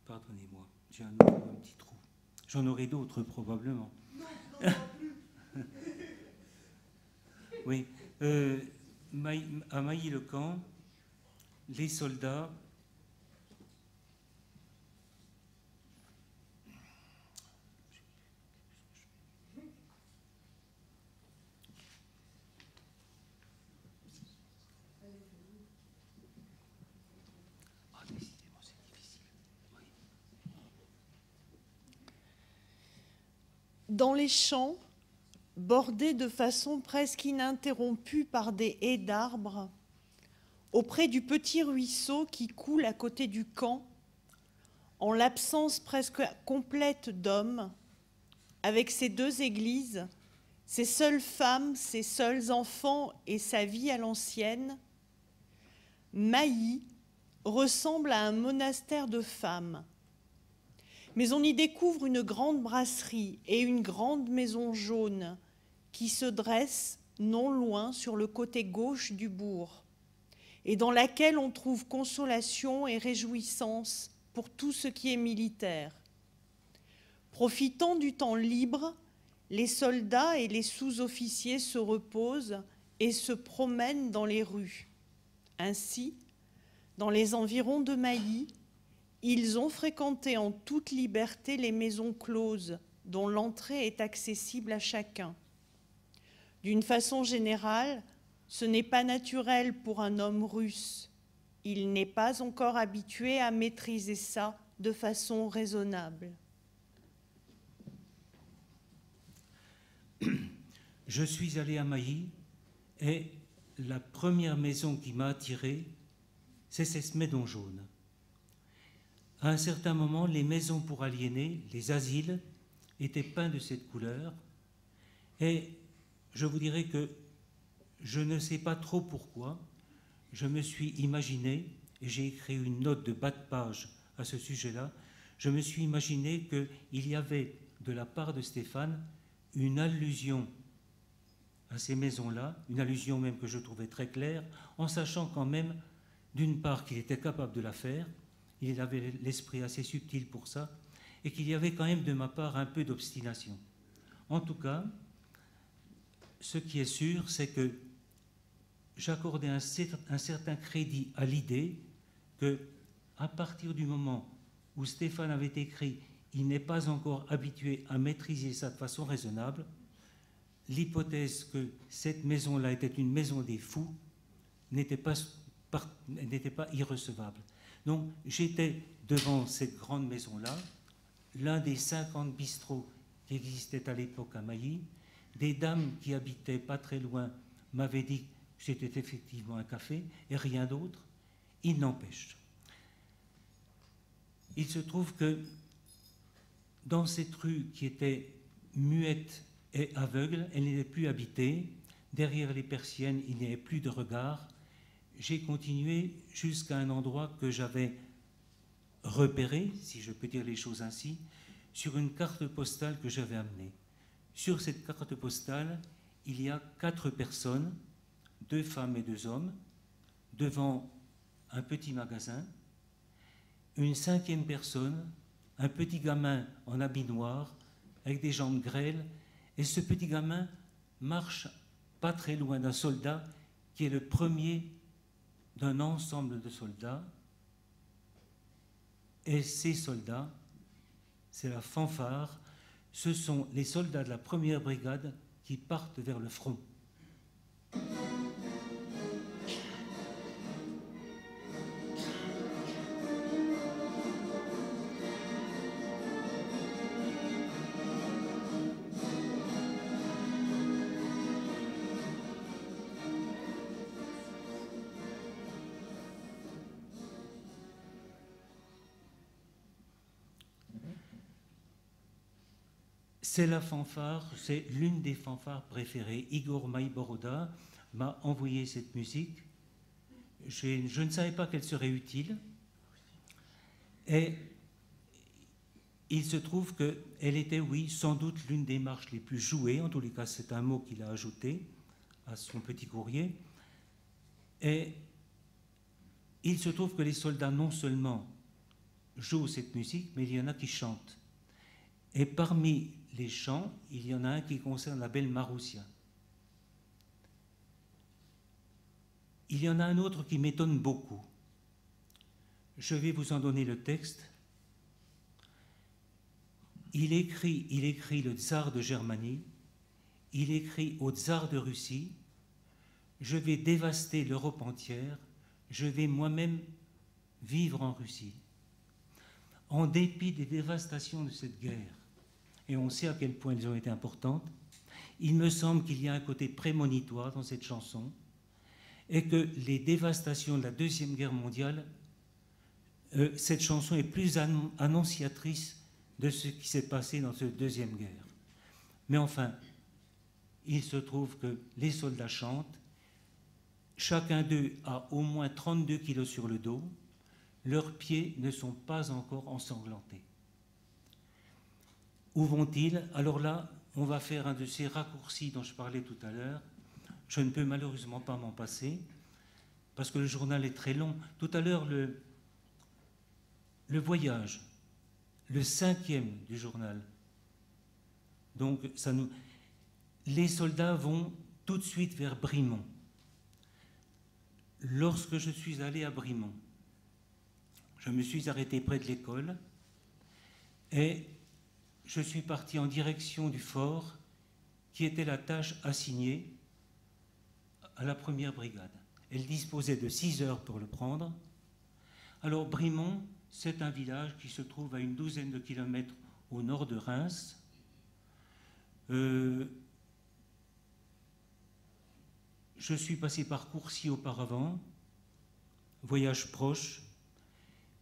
pardonnez-moi, j'ai un petit trou. J'en aurai d'autres probablement. Non, oui, à Mailly-le-Camp, les soldats dans les champs, bordés de façon presque ininterrompue par des haies d'arbres, auprès du petit ruisseau qui coule à côté du camp, en l'absence presque complète d'hommes, avec ses deux églises, ses seules femmes, ses seuls enfants et sa vie à l'ancienne, Mailly ressemble à un monastère de femmes. Mais on y découvre une grande brasserie et une grande maison jaune qui se dresse non loin sur le côté gauche du bourg et dans laquelle on trouve consolation et réjouissance pour tout ce qui est militaire. Profitant du temps libre, les soldats et les sous-officiers se reposent et se promènent dans les rues. Ainsi, dans les environs de Mailly, ils ont fréquenté en toute liberté les maisons closes dont l'entrée est accessible à chacun. D'une façon générale, ce n'est pas naturel pour un homme russe. Il n'est pas encore habitué à maîtriser ça de façon raisonnable. Je suis allé à Mailly et la première maison qui m'a attiré, c'est cette maison jaune. À un certain moment, les maisons pour aliénés, les asiles, étaient peints de cette couleur. Et je vous dirais que je ne sais pas trop pourquoi, je me suis imaginé, et j'ai écrit une note de bas de page à ce sujet-là, je me suis imaginé qu'il y avait de la part de Stéphane une allusion à ces maisons-là, une allusion même que je trouvais très claire, en sachant quand même, d'une part, qu'il était capable de la faire, il avait l'esprit assez subtil pour ça, et qu'il y avait quand même de ma part un peu d'obstination. En tout cas, ce qui est sûr, c'est que j'accordais un certain crédit à l'idée que, à partir du moment où Stéphane avait écrit « Il n'est pas encore habitué à maîtriser ça de façon raisonnable », l'hypothèse que cette maison-là était une maison des fous n'était pas irrecevable. Donc j'étais devant cette grande maison-là, l'un des 50 bistrots qui existaient à l'époque à Mailly. Des dames qui habitaient pas très loin m'avaient dit que c'était effectivement un café et rien d'autre. Il n'empêche. Il se trouve que dans cette rue qui était muette et aveugle, elle n'était plus habitée. Derrière les persiennes, il n'y avait plus de regard. J'ai continué jusqu'à un endroit que j'avais repéré, si je peux dire les choses ainsi, sur une carte postale que j'avais amenée. Sur cette carte postale, il y a 4 personnes, 2 femmes et 2 hommes, devant un petit magasin. Une 5e personne, un petit gamin en habit noir, avec des jambes grêles, et ce petit gamin marche pas très loin d'un soldat qui est le premier d'un ensemble de soldats. Et ces soldats, c'est la fanfare, ce sont les soldats de la 1e brigade qui partent vers le front. C'est la fanfare, c'est l'une des fanfares préférées. Igor Maïboroda m'a envoyé cette musique. Je ne savais pas qu'elle serait utile. Et il se trouve qu'elle était, oui, sans doute l'une des marches les plus jouées. En tous les cas, c'est un mot qu'il a ajouté à son petit courrier. Et il se trouve que les soldats non seulement jouent cette musique, mais il y en a qui chantent. Et parmi les chants, il y en a un qui concerne la belle Maroussia. Il y en a un autre qui m'étonne beaucoup. Je vais vous en donner le texte. Il écrit le tsar de Germanie, il écrit au tsar de Russie, je vais dévaster l'Europe entière, je vais moi-même vivre en Russie. En dépit des dévastations de cette guerre, et on sait à quel point elles ont été importantes, il me semble qu'il y a un côté prémonitoire dans cette chanson, et que les dévastations de la Deuxième Guerre mondiale, cette chanson est plus annonciatrice de ce qui s'est passé dans cette Deuxième Guerre. Mais enfin, il se trouve que les soldats chantent, chacun d'eux a au moins 32 kilos sur le dos, leurs pieds ne sont pas encore ensanglantés. Où vont-ils? Alors là, on va faire un de ces raccourcis dont je parlais tout à l'heure. Je ne peux malheureusement pas m'en passer, parce que le journal est très long. Tout à l'heure, le voyage, le 5e du journal. Donc, les soldats vont tout de suite vers Brimont. Lorsque je suis allé à Brimont, je me suis arrêté près de l'école et je suis parti en direction du fort qui était la tâche assignée à la 1e brigade. Elle disposait de 6 heures pour le prendre. Alors Brimont, c'est un village qui se trouve à une 12aine de kilomètres au nord de Reims. Je suis passé par Courcy auparavant, voyage proche,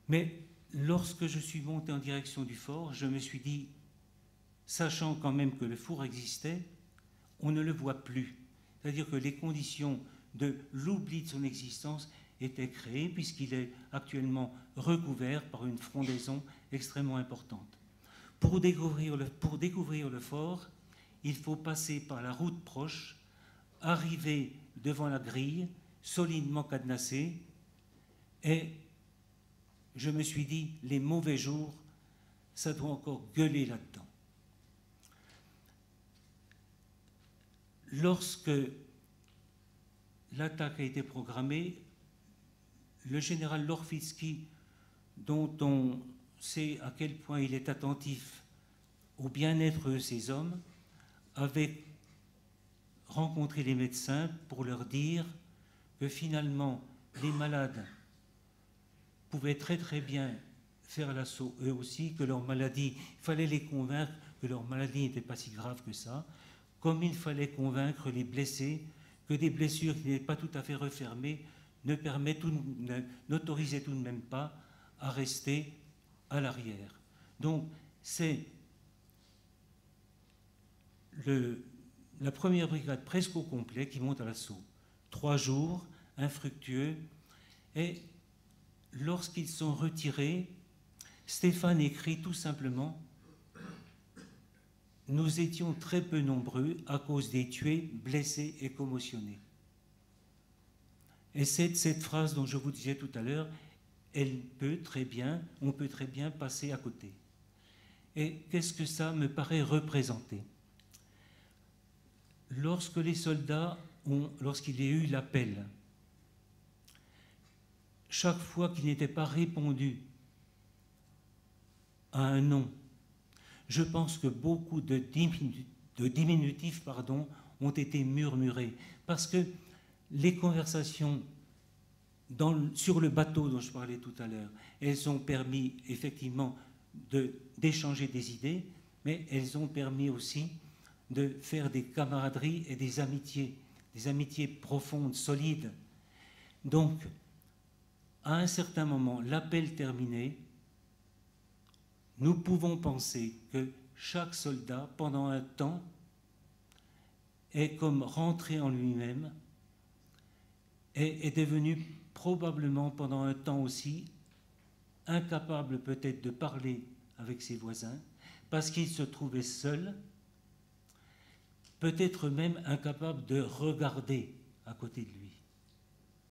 mais lorsque je suis monté en direction du fort, je me suis dit, sachant quand même que le four existait, on ne le voit plus. C'est-à-dire que les conditions de l'oubli de son existence étaient créées puisqu'il est actuellement recouvert par une frondaison extrêmement importante. Pour découvrir le fort, il faut passer par la route proche, arriver devant la grille, solidement cadenassée, et je me suis dit, les mauvais jours, ça doit encore gueuler là-dedans. Lorsque l'attaque a été programmée, le général Lorfitsky, dont on sait à quel point il est attentif au bien-être de ces hommes, avait rencontré les médecins pour leur dire que finalement les malades pouvaient très très bien faire l'assaut eux aussi, que leur maladie, il fallait les convaincre que leur maladie n'était pas si grave que ça, comme il fallait convaincre les blessés que des blessures qui n'étaient pas tout à fait refermées n'autorisaient tout de même pas à rester à l'arrière. Donc c'est la première brigade presque au complet qui monte à l'assaut. 3 jours, infructueux, et lorsqu'ils sont retirés, Stéphane écrit tout simplement « Nous étions très peu nombreux à cause des tués, blessés et commotionnés ». Et c'est cette phrase dont je vous disais tout à l'heure, on peut très bien passer à côté. Et qu'est-ce que ça me paraît représenter? Lorsque les soldats lorsqu'il y a eu l'appel, chaque fois qu'il n'était pas répondu à un nom, je pense que beaucoup de diminutifs ont été murmurés, parce que les conversations sur le bateau dont je parlais tout à l'heure, elles ont permis effectivement d'échanger des idées, mais elles ont permis aussi de faire des camaraderies et des amitiés profondes, solides. Donc, à un certain moment, l'appel terminé, nous pouvons penser que chaque soldat, pendant un temps, est comme rentré en lui-même et est devenu probablement pendant un temps aussi incapable peut-être de parler avec ses voisins parce qu'il se trouvait seul, peut-être même incapable de regarder à côté de lui.